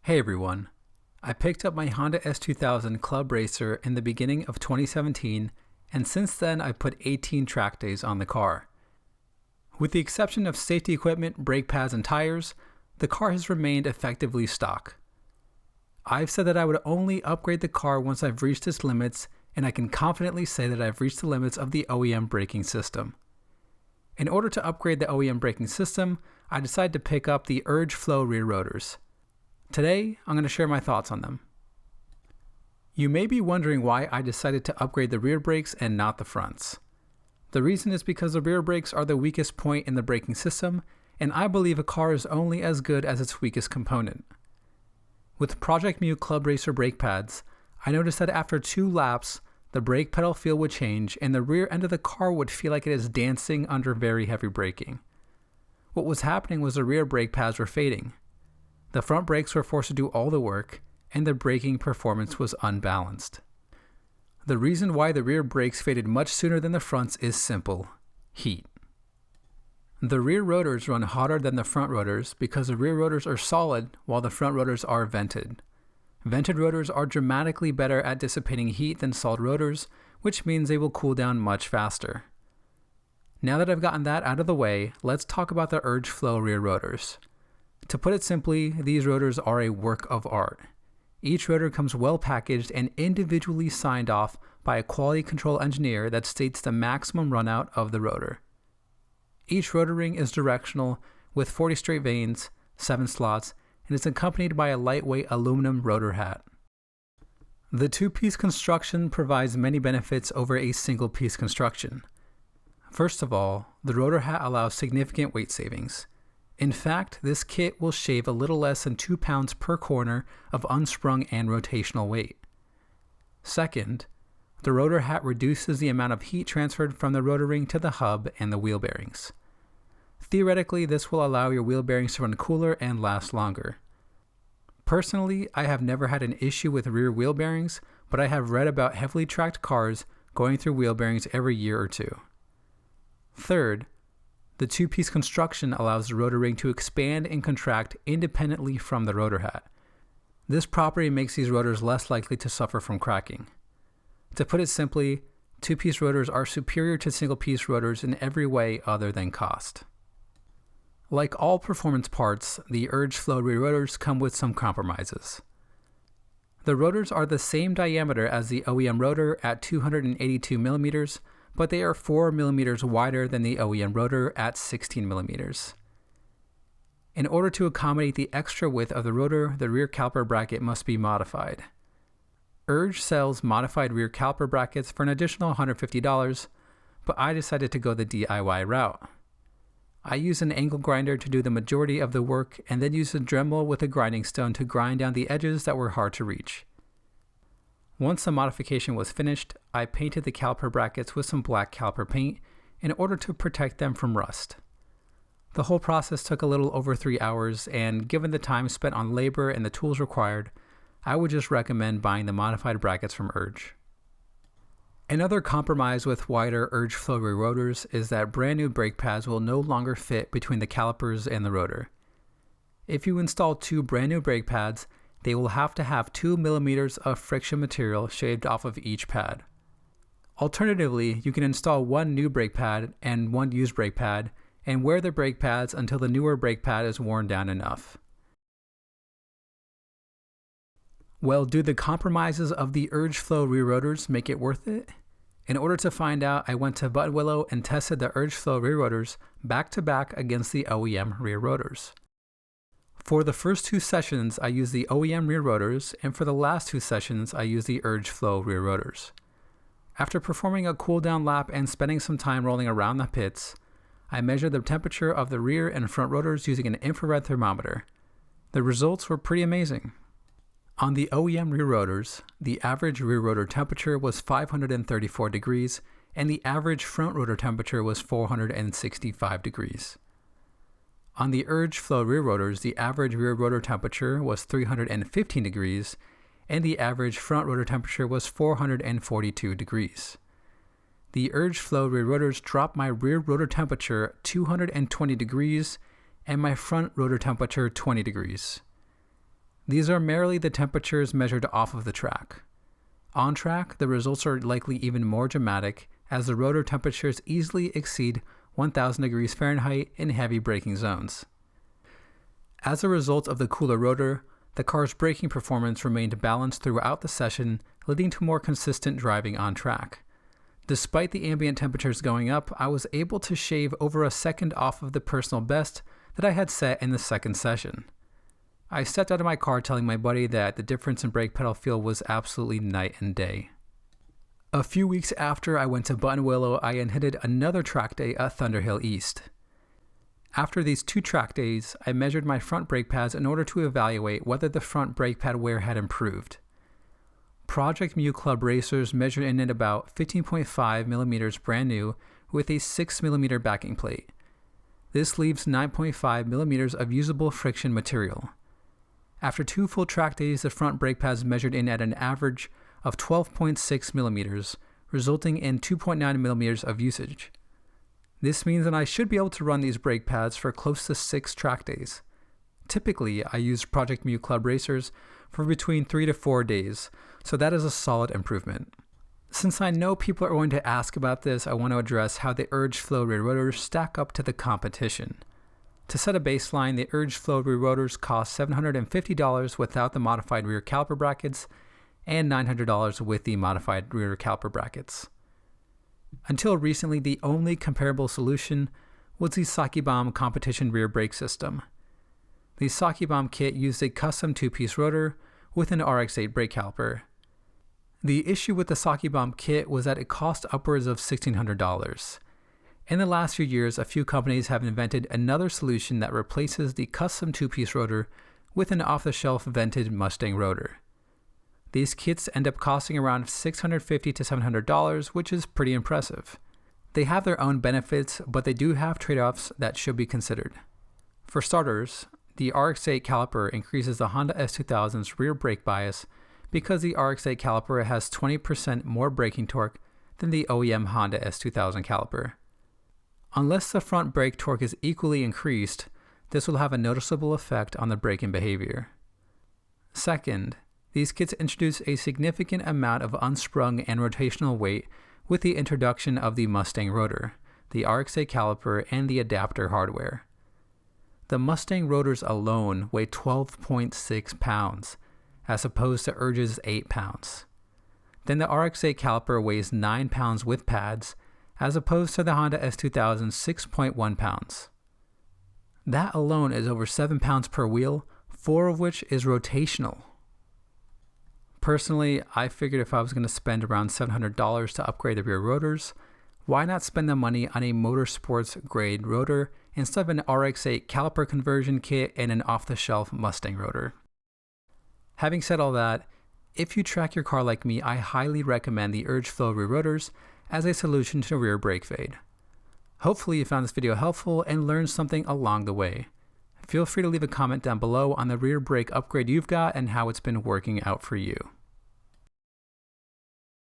Hey everyone, I picked up my Honda S2000 Club Racer in the beginning of 2017, and since then I've put 18 track days on the car. With the exception of safety equipment, brake pads, and tires, the car has remained effectively stock. I've said that I would only upgrade the car once I've reached its limits, and I can confidently say that I've reached the limits of the OEM braking system. In order to upgrade the OEM braking system, I decided to pick up the Urge Flow rear rotors. Today, I'm going to share my thoughts on them. You may be wondering why I decided to upgrade the rear brakes and not the fronts. The reason is because the rear brakes are the weakest point in the braking system, and I believe a car is only as good as its weakest component. With Project Mu Club Racer brake pads, I noticed that after 2 laps, the brake pedal feel would change and the rear end of the car would feel like it is dancing under very heavy braking. What was happening was the rear brake pads were fading. The front brakes were forced to do all the work, and the braking performance was unbalanced. The reason why the rear brakes faded much sooner than the fronts is simple: heat. The rear rotors run hotter than the front rotors because the rear rotors are solid while the front rotors are vented. Vented rotors are dramatically better at dissipating heat than solid rotors, which means they will cool down much faster. Now that I've gotten that out of the way, let's talk about the Urge Flow rear rotors. To put it simply, these rotors are a work of art. Each rotor comes well packaged and individually signed off by a quality control engineer that states the maximum runout of the rotor. Each rotor ring is directional with 40 straight vanes, 7 slots, and is accompanied by a lightweight aluminum rotor hat. The 2-piece construction provides many benefits over a single-piece construction. First of all, the rotor hat allows significant weight savings. In fact, this kit will shave a little less than 2 pounds per corner of unsprung and rotational weight. Second, the rotor hat reduces the amount of heat transferred from the rotor ring to the hub and the wheel bearings. Theoretically, this will allow your wheel bearings to run cooler and last longer. Personally, I have never had an issue with rear wheel bearings, but I have read about heavily tracked cars going through wheel bearings every year or two. Third, the 2-piece construction allows the rotor ring to expand and contract independently from the rotor hat. This property makes these rotors less likely to suffer from cracking. To put it simply, 2-piece rotors are superior to single-piece rotors in every way other than cost. Like all performance parts, the Urge Flow rear rotors come with some compromises. The rotors are the same diameter as the OEM rotor at 282 millimeters, but they are 4 millimeters wider than the OEM rotor at 16 millimeters. In order to accommodate the extra width of the rotor, the rear caliper bracket must be modified. Urge sells modified rear caliper brackets for an additional $150, but I decided to go the DIY route. I used an angle grinder to do the majority of the work and then used a Dremel with a grinding stone to grind down the edges that were hard to reach. Once the modification was finished, I painted the caliper brackets with some black caliper paint in order to protect them from rust. The whole process took a little over 3 hours, and given the time spent on labor and the tools required, I would just recommend buying the modified brackets from Urge. Another compromise with wider Urge Flow rear rotors is that brand new brake pads will no longer fit between the calipers and the rotor. If you install 2 brand new brake pads, they will have to have 2 millimeters of friction material shaved off of each pad. Alternatively, you can install 1 new brake pad and 1 used brake pad and wear the brake pads until the newer brake pad is worn down enough. Well, do the compromises of the Urge Flow rear rotors make it worth it? In order to find out, I went to Buttonwillow and tested the Urge Flow rear rotors back to back against the OEM rear rotors. For the first 2 sessions, I used the OEM rear rotors, and for the last 2 sessions, I used the Urge Flow rear rotors. After performing a cool down lap and spending some time rolling around the pits, I measured the temperature of the rear and front rotors using an infrared thermometer. The results were pretty amazing. On the OEM rear rotors, the average rear rotor temperature was 534 degrees, and the average front rotor temperature was 465 degrees. On the Urge Flow rear rotors, the average rear rotor temperature was 315 degrees, and the average front rotor temperature was 442 degrees. The Urge Flow rear rotors dropped my rear rotor temperature 220 degrees and my front rotor temperature 20 degrees. These are merely the temperatures measured off of the track. On track, the results are likely even more dramatic, as the rotor temperatures easily exceed 1000 degrees Fahrenheit in heavy braking zones. As a result of the cooler rotor, the car's braking performance remained balanced throughout the session, leading to more consistent driving on track. Despite the ambient temperatures going up, I was able to shave over a second off of the personal best that I had set in the second session. I stepped out of my car telling my buddy that the difference in brake pedal feel was absolutely night and day. A few weeks after I went to Buttonwillow, I hitted another track day at Thunderhill East. After these 2 track days, I measured my front brake pads in order to evaluate whether the front brake pad wear had improved. Project Mu Club racers measured in at about 15.5 millimeters brand new with a 6 millimeter backing plate. This leaves 9.5 millimeters of usable friction material. After 2 full track days, the front brake pads measured in at an average of 12.6 millimeters, resulting in 2.9 millimeters of usage. This means that I should be able to run these brake pads for close to 6 track days. Typically, I use Project Mu Club racers for between 3 to 4 days, so that is a solid improvement. Since I know people are going to ask about this, I want to address how the Urge Flow rear rotors stack up to the competition. To set a baseline, the Urge Flow rear rotors cost $750 without the modified rear caliper brackets and $900 with the modified rear caliper brackets. Until recently, the only comparable solution was the Sakibom competition rear brake system. The Sakibom kit used a custom 2-piece rotor with an RX-8 brake caliper. The issue with the Sakibom kit was that it cost upwards of $1,600. In the last few years, a few companies have invented another solution that replaces the custom 2-piece rotor with an off-the-shelf vented Mustang rotor. These kits end up costing around $650 to $700, which is pretty impressive. They have their own benefits, but they do have trade-offs that should be considered. For starters, the RX-8 caliper increases the Honda S2000's rear brake bias because the RX-8 caliper has 20% more braking torque than the OEM Honda S2000 caliper. Unless the front brake torque is equally increased, this will have a noticeable effect on the braking behavior. Second, these kits introduce a significant amount of unsprung and rotational weight with the introduction of the Mustang rotor, the RX-8 caliper, and the adapter hardware. The Mustang rotors alone weigh 12.6 pounds, as opposed to Urge's 8 pounds. Then the RX-8 caliper weighs 9 pounds with pads, as opposed to the Honda S2000's 6.1 pounds. That alone is over 7 pounds per wheel, 4 of which is rotational. Personally, I figured if I was going to spend around $700 to upgrade the rear rotors, why not spend the money on a motorsports grade rotor instead of an RX-8 caliper conversion kit and an off-the-shelf Mustang rotor? Having said all that, if you track your car like me, I highly recommend the Urge Flow rear rotors as a solution to rear brake fade. Hopefully you found this video helpful and learned something along the way. Feel free to leave a comment down below on the rear brake upgrade you've got and how it's been working out for you.